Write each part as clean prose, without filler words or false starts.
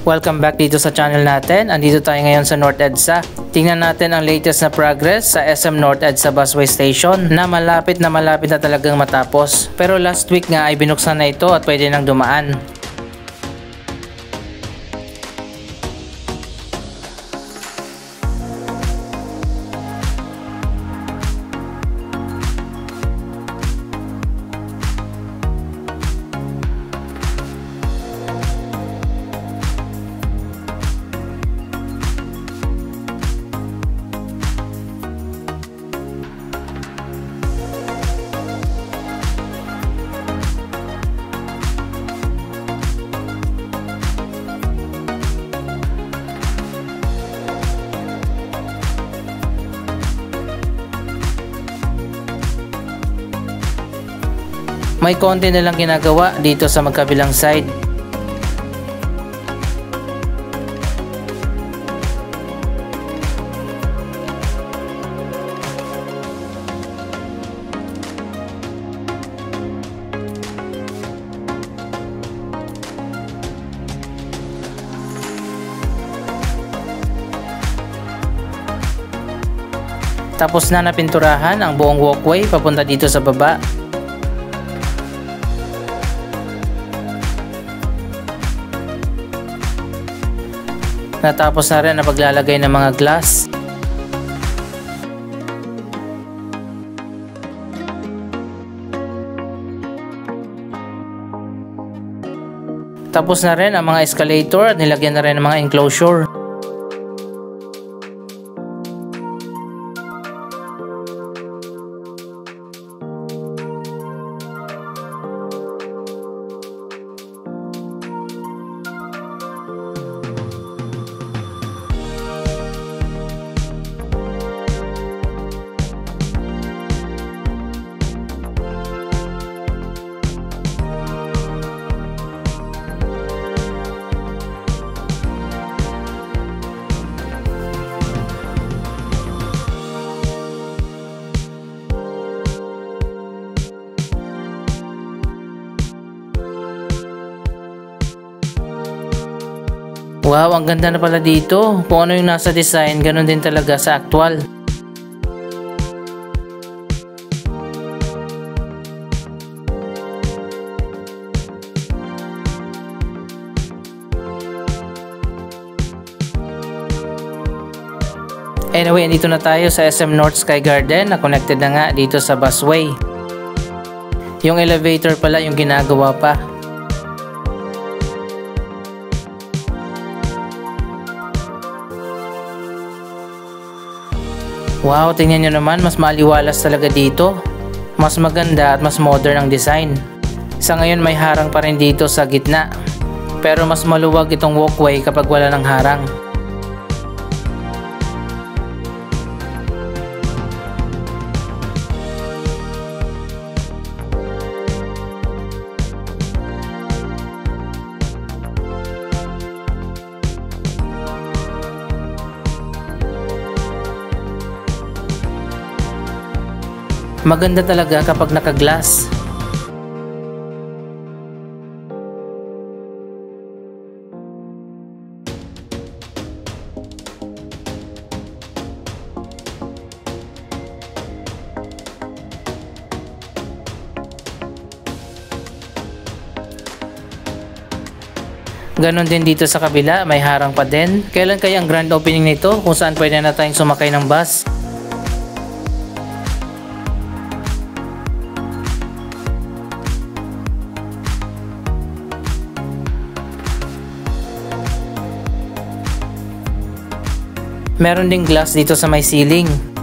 Welcome back dito sa channel natin. Andito tayo ngayon sa North EDSA. Tingnan natin ang latest na progress sa SM North EDSA Busway Station na malapit na talagang matapos. Pero last week nga ay binuksan na ito at pwede nang dumaan. May konti na lang ginagawa dito sa magkabilang side. Tapos na napinturahan ang buong walkway papunta dito sa baba. Natapos na rin ang paglalagay ng mga glass. Tapos na rin ang mga escalator at nilagyan na rin ng mga enclosure. Wow, ang ganda na pala dito. Kung ano yung nasa design, ganun din talaga sa actual. Anyway, andito na tayo sa SM North Sky Garden na connected na nga dito sa busway. Yung elevator pala yung ginagawa pa. Wow, tingnan nyo naman, mas maliwalas talaga dito. Mas maganda at mas modern ang design. Sa ngayon may harang pa rin dito sa gitna. Pero mas maluwag itong walkway kapag wala ng harang. Maganda talaga kapag naka-glass. Ganon din dito sa kabila, may harang pa din. Kailan kaya ang grand opening nito kung saan pwede na tayong sumakay ng bus? Meron ding glass dito sa may ceiling.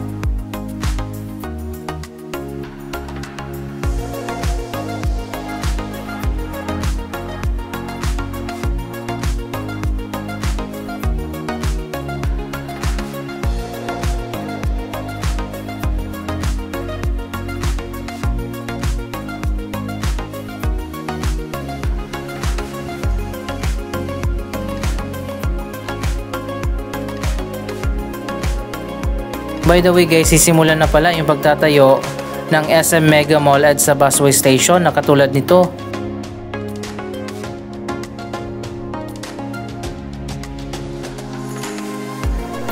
By the way guys, sisimulan na pala yung pagtatayo ng SM Mega Mall EDSA Busway Station na katulad nito.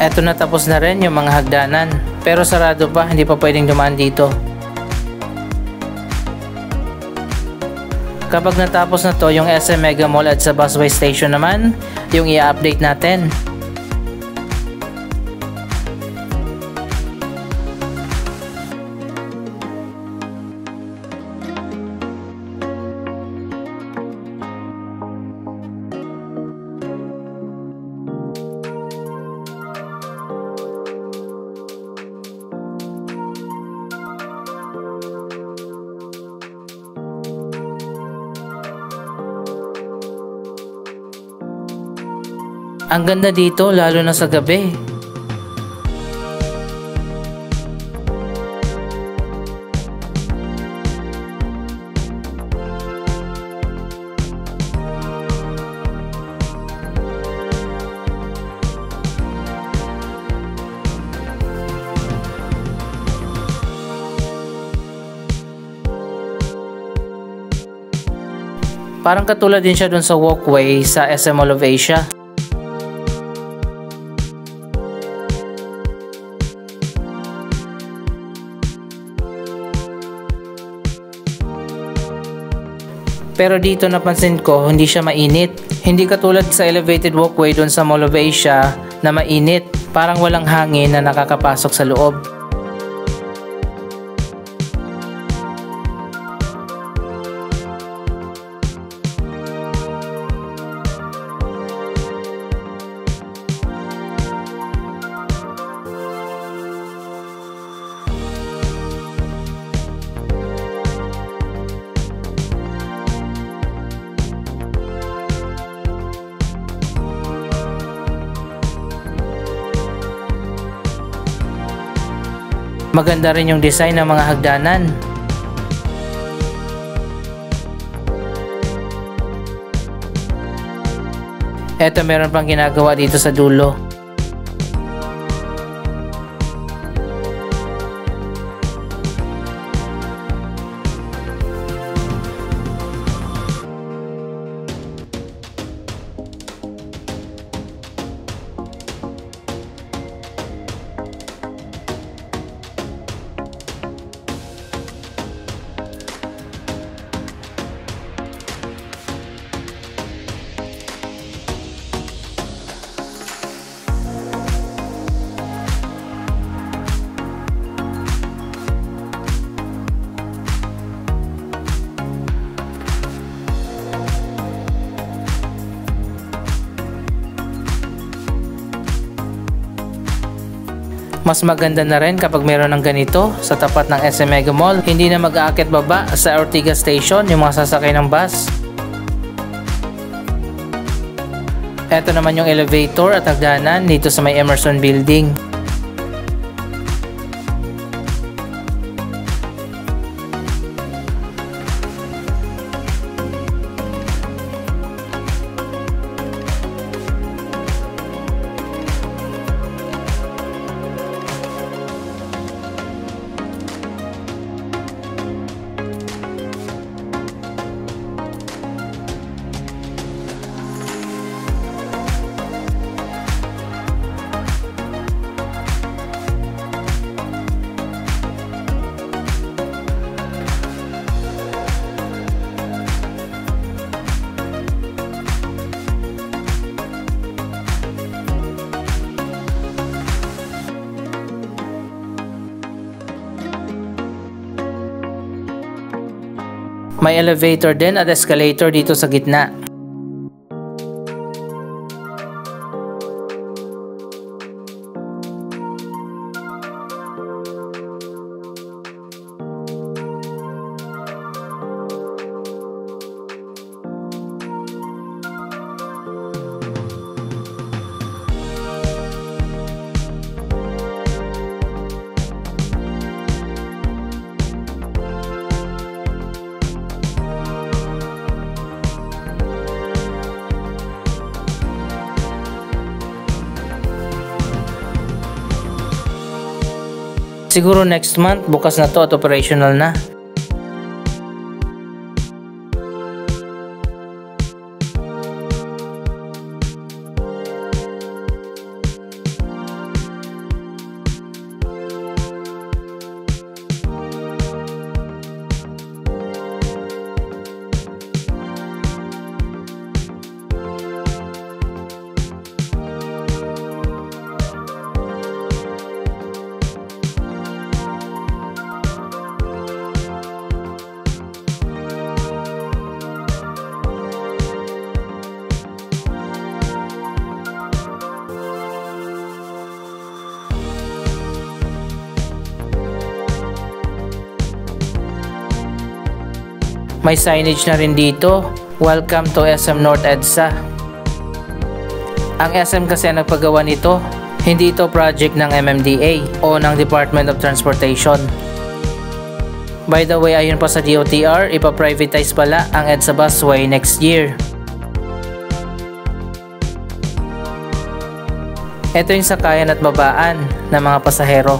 Eto na, tapos na rin yung mga hagdanan. Pero sarado pa, hindi pa pwedeng dumaan dito. Kapag natapos na to yung SM Mega Mall at sa Busway Station naman, yung i-update natin. Ang ganda dito, lalo na sa gabi. Parang katulad din siya dun sa walkway sa SM Mall of Asia. Pero dito napansin ko, hindi siya mainit. Hindi katulad sa elevated walkway doon sa Mall of Asia na mainit. Parang walang hangin na nakakapasok sa loob. Maganda rin yung design ng mga hagdanan. Eto, meron pang ginagawa dito sa dulo. Mas maganda na rin kapag meron ng ganito sa tapat ng SM Mega Mall. Hindi na mag-aakyat baba sa Ortigas Station yung mga sasakay ng bus. Ito naman yung elevator at hagdanan dito sa may Emerson Building. May elevator din at escalator dito sa gitna. Siguro next month, bukas na to at operational na. May signage na rin dito, "Welcome to SM North EDSA." Ang SM kasi ang nagpagawa nito, hindi ito project ng MMDA o ng Department of Transportation. By the way, ayon pa sa DOTR, ipa-privatize pala ang EDSA Busway next year. Ito yung sakayan at babaan ng mga pasahero.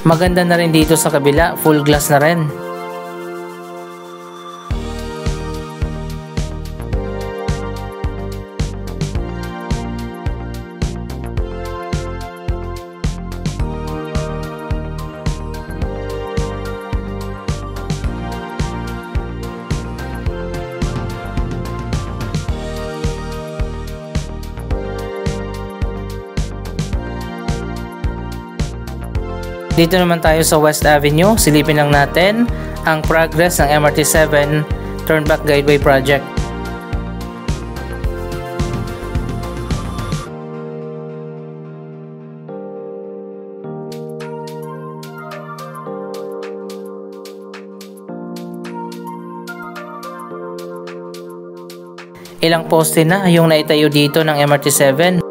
Maganda na rin dito sa kabila, full glass na rin. Dito naman tayo sa West Avenue, silipin lang natin ang progress ng MRT-7 Turnback Guideway Project. Ilang poste na yung naitayo dito ng MRT-7.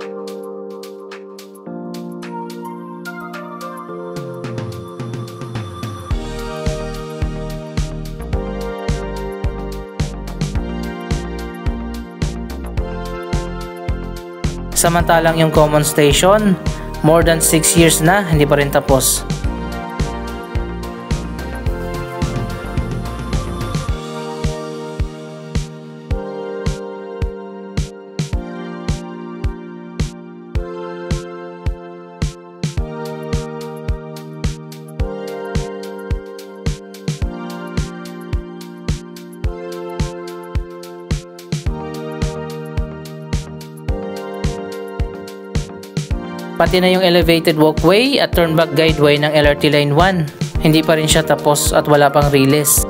Samantalang yung common station, more than 6 years na, hindi pa rin tapos. Pati na yung elevated walkway at turnback guideway ng LRT Line 1. Hindi pa rin siya tapos at wala pang release.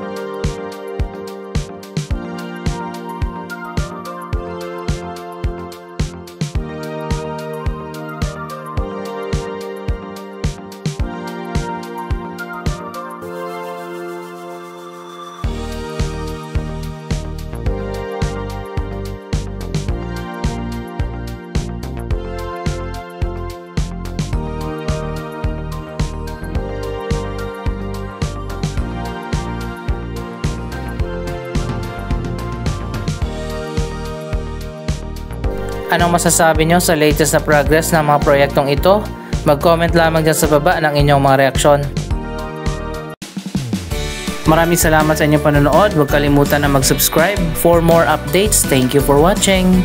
Anong masasabi nyo sa latest na progress ng mga proyektong ito? Mag-comment lamang dyan sa baba ng inyong mga reaksyon. Maraming salamat sa inyong panonood. Huwag kalimutan na mag-subscribe for more updates. Thank you for watching!